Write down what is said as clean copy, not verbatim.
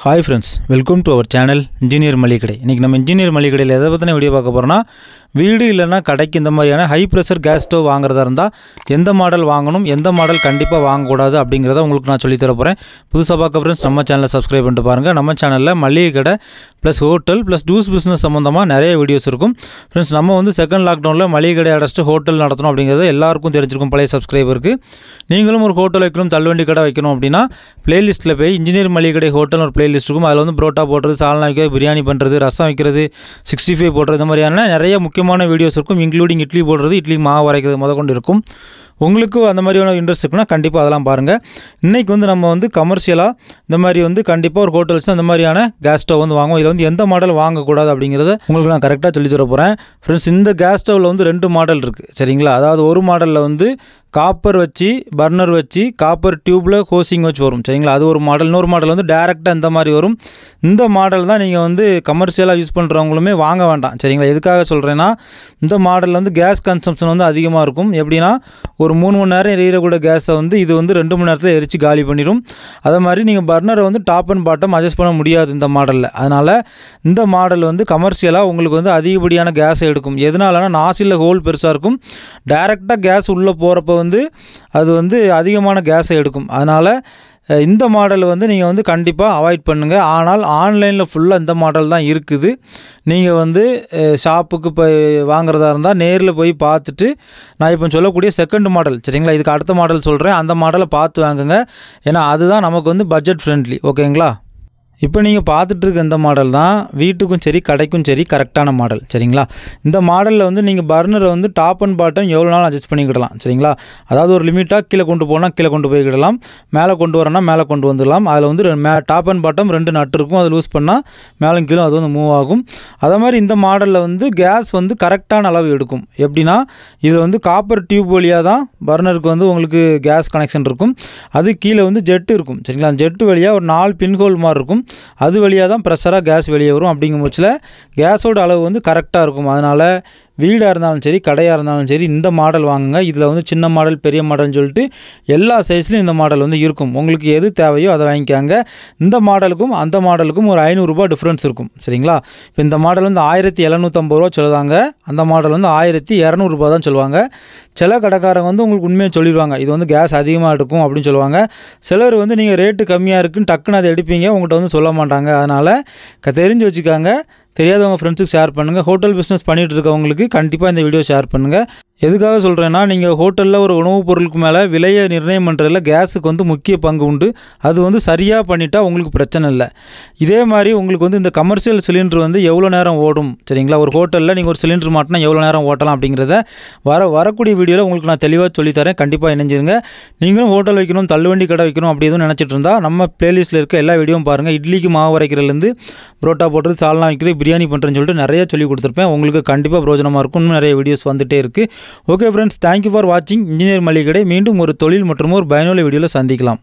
Hi friends, welcome to our channel Engineer Malikade. இன்னைக்கு நம்ம Engineer Malikade எதை பத்தின வீடியோ பார்க்க போறோம்னா வீடு இல்லனா கடைக்கு இந்த மாதிரியான ஹை பிரஷர் கேஸ் ஸ்டவ் வாங்குறதா இருந்தா எந்த மாடல் வாங்கணும் எந்த மாடல் கண்டிப்பா வாங்க கூடாது அப்படிங்கறத உங்களுக்கு நான் சொல்லி தர போறேன். புதுசா பார்க்க फ्रेंड्स நம்ம சேனலை Subscribe பண்ணிட்டு பாருங்க. நம்ம சேனல்ல மளிகை கடை + ஹோட்டல் + ஜூஸ் பிசினஸ் சம்பந்தமா நிறைய வீடியோஸ் இருக்கும். फ्रेंड्स நம்ம வந்து செகண்ட் லாக்டவுன்ல மளிகை கடை அடைச்சிட்டு ஹோட்டல் நடத்தணும் அப்படிங்கறது எல்லாருக்கும் தெரிஞ்சிருக்கும் பழைய சப்ஸ்கிரைபருக்கு. நீங்களும் ஒரு ஹோட்டல் வைக்கணும் தள்ளுவண்டி கடை வைக்கணும் அப்படினா பிளேலிஸ்ட்ல போய் இன்ஜினியர் மளிகை கடை ஹோட்டல் ஒரு பிளேலிஸ்ட் இருக்கும். அதுல வந்து புரோட்டா போடுறது, சால்னா வைக்கிறது, பிரியாணி பண்றது, ரசம் வைக்கிறது, 65 போடுறது இந்த மாதிரியான நிறைய முக்கியமான வீடியோஸ் இருக்கும். இன்க்ளூடிங் இட்லி போடுறது, இட்லி மாவு அரைக்கிறது முதற்கொண்டு இருக்கும். உங்களுக்கு அந்த மாதிரியான இன்ட்ரெஸ்ட் இருக்குன்னா கண்டிப்பாக அதெல்லாம் பாருங்கள். இன்றைக்கி வந்து நம்ம வந்து கமர்ஷியலாக இந்த மாதிரி வந்து கண்டிப்பாக ஒரு ஹோட்டல்ஸ் அந்த மாதிரியான கேஸ் ஸ்டவ் வந்து வாங்குவோம். இதில் வந்து எந்த மாடல் வாங்கக்கூடாது அப்படிங்கிறத உங்களுக்கு நான் கரெக்டாக சொல்லி தர போகிறேன். ஃப்ரெண்ட்ஸ், இந்த கேஸ் ஸ்டவ்வில் வந்து 2 மாடல் இருக்குது சரிங்களா. அதாவது ஒரு மாடலில் வந்து காப்பர் வச்சு பர்னர் வச்சு காப்பர் டியூப்பில் ஹோசிங் வச்சு வரும் சரிங்களா. அது ஒரு மாடல். இன்னொரு மாடல் வந்து டேரெக்டாக இந்த மாதிரி வரும். இந்த மாடல் தான் நீங்கள் வந்து கமர்ஷியலாக யூஸ் பண்ணுறவங்களுமே வாங்க வேண்டாம் சரிங்களா. எதுக்காக சொல்கிறேன்னா இந்த மாடலில் வந்து கேஸ் கன்சம்ஷன் வந்து அதிகமாக இருக்கும். எப்படின்னா ஒரு 3 மணி நேரம் எரியக்கூடிய கேஸை வந்து இது வந்து 2 மணி நேரத்தில் எரிச்சு காலி பண்ணிடும். அதே மாதிரி நீங்கள் பர்னரை வந்து டாப் அண்ட் பாட்டம் அட்ஜஸ்ட் பண்ண முடியாது இந்த மாடலில். அதனால் இந்த மாடல் வந்து கமர்ஷியலாக உங்களுக்கு வந்து அதிகப்படியான கேஸை எடுக்கும். எதனாலனா நாசிலில் ஹோல் பெருசாக இருக்கும். டைரெக்டாக கேஸ் உள்ளே போகிறப்ப வந்து அது வந்து அதிகமான கேஸை எடுக்கும். அதனால் இந்த மாடல் வந்து நீங்கள் வந்து கண்டிப்பாக அவாய்ட் பண்ணுங்கள். ஆனால் ஆன்லைனில் ஃபுல்லாக இந்த மாடல் தான் இருக்குது. நீங்கள் வந்து ஷாப்புக்கு போய் வாங்குறதா இருந்தால் நேரில் போய் பார்த்துட்டு நான் இப்போ சொல்லக்கூடிய செகண்ட் மாடல் சரிங்களா, இதுக்கு அடுத்த மாடல் சொல்கிறேன், அந்த மாடலை பார்த்து வாங்குங்க. ஏன்னா அதுதான் நமக்கு வந்து பட்ஜெட் ஃப்ரெண்ட்லி. ஓகேங்களா. இப்போ நீங்கள் பார்த்துட்டு இருக்க இந்த மாடல் தான் வீட்டுக்கும் சரி கடைக்கும் சரி கரெக்டான மாடல் சரிங்களா. இந்த மாடலில் வந்து நீங்கள் பர்னரை வந்து டாப் அண்ட் பாட்டம் எவ்வளோ நாள் அட்ஜஸ்ட் பண்ணிக்கிடலாம் சரிங்களா. அதாவது ஒரு லிமிட்டாக கீழே கொண்டு போனால் கீழே கொண்டு போய்க்கிடலாம், மேலே கொண்டு வரனா மேலே கொண்டு வந்துடலாம். அதில் வந்து டாப் அண்ட் பாட்டம் 2 நட்டு இருக்கும். அது லூஸ் பண்ணால் மேலும் கீழே அது வந்து மூவ் ஆகும். அதே மாதிரி இந்த மாடலில் வந்து கேஸ் வந்து கரெக்டான அளவு எடுக்கும். எப்படின்னா இதில் வந்து காப்பர் டியூப் வழியாக தான் பர்னருக்கு வந்து உங்களுக்கு கேஸ் கனெக்ஷன் இருக்கும். அது கீழே வந்து ஜெட்டு இருக்கும் சரிங்களா. அந்த ஜெட்டு வழியாக ஒரு 4 பின்ஹோல் மாதிரி இருக்கும். அது வழியாக தான் ப்ரெஷராக கேஸ் வெளியே வரும். அப்படிங்கும் பட்சத்தில் கேஸோட அளவு வந்து கரெக்டாக இருக்கும். அதனால் வீடாக இருந்தாலும் சரி கடையாக இருந்தாலும் சரி இந்த மாடல் வாங்குங்க. இதில் வந்து சின்ன மாடல் பெரிய மாடல்னு சொல்லிட்டு எல்லா சைஸ்லையும் இந்த மாடல் வந்து இருக்கும். உங்களுக்கு எது தேவையோ அதை வாங்கிக்காங்க. இந்த மாடலுக்கும் அந்த மாடலுக்கும் ஒரு 500 ரூபாய் டிஃப்ரென்ஸ் இருக்கும் சரிங்களா. இப்போ இந்த மாடல் வந்து 1750 ரூபா சொல்லுவாங்க, அந்த மாடல் வந்து 1200 ரூபா தான் சொல்லுவாங்க. சில கடைக்காரங்க வந்து உங்களுக்கு உண்மையை சொல்லிடுவாங்க, இது வந்து கேஸ் அதிகமாக எடுக்கும் அப்படின்னு சொல்லுவாங்க. சிலர் வந்து நீங்கள் ரேட்டு கம்மியாக இருக்குன்னு டக்குன்னு அதை எடுப்பீங்க, உங்கள்கிட்ட வந்து சொல்ல மாட்டாங்க. அதனால் தெரிஞ்சு வச்சுக்காங்க. தெரியாதவங்க ஃப்ரெண்ட்ஸுக்கு ஷேர் பண்ணுங்கள். ஹோட்டல் பிஸ்னஸ் பண்ணிகிட்டு இருக்கவங்களுக்கு கண்டிப்பாக இந்த வீடியோ ஷேர் பண்ணுங்கள். எதுக்காக சொல்கிறேன்னா நீங்கள் ஹோட்டலில் ஒரு உணவுப் பொருளுக்கு மேலே விலையை நிர்ணயம் பண்ணுறதுல கேஸுக்கு வந்து முக்கிய பங்கு உண்டு. அது வந்து சரியாக பண்ணிட்டா உங்களுக்கு பிரச்சனை இல்லை. இதே மாதிரி உங்களுக்கு வந்து இந்த கமர்ஷியல் சிலிண்டர் வந்து எவ்வளோ நேரம் ஓடும் சரிங்களா. ஒரு ஹோட்டலில் நீங்கள் ஒரு சிலிண்டர் மாட்டினா எவ்வளோ நேரம் ஓட்டலாம் அப்படிங்கிறத வரக்கூடிய வீடியோவில் உங்களுக்கு நான் தெளிவாக சொல்லித்தரேன். கண்டிப்பாக இணைஞ்சிருங்க. நீங்களும் ஹோட்டல் வைக்கணும் தள்ளுவண்டி கடை வைக்கணும் அப்படி எதுவும் நினச்சிட்டு இருந்தால் நம்ம பிளேலிஸ்ட்டில் இருக்க எல்லா வீடியோவும் பாருங்கள். இட்லிக்கு மாவு அரைக்கிறதுலேருந்து புரோட்டா போடுறது, சால்னா வைக்கிறது, பிரியாணி பண்ணுறேன்னு சொல்லிட்டு நிறைய சொல்லி கொடுத்துருப்பேன். உங்களுக்கு கண்டிப்பாக பிரோஜனமாக இருக்கும். இன்னும் நிறைய வீடியோஸ் வந்துகிட்டே இருக்குது. ஓகே ஃப்ரெண்ட்ஸ், தேங்க்யூ ஃபார் வாட்சிங் இன்ஜினியர் மளிகை கடை. மீண்டும் ஒரு தொழில் மற்றும் ஒரு பயனுள்ள வீடியோவில் சந்திக்கலாம்.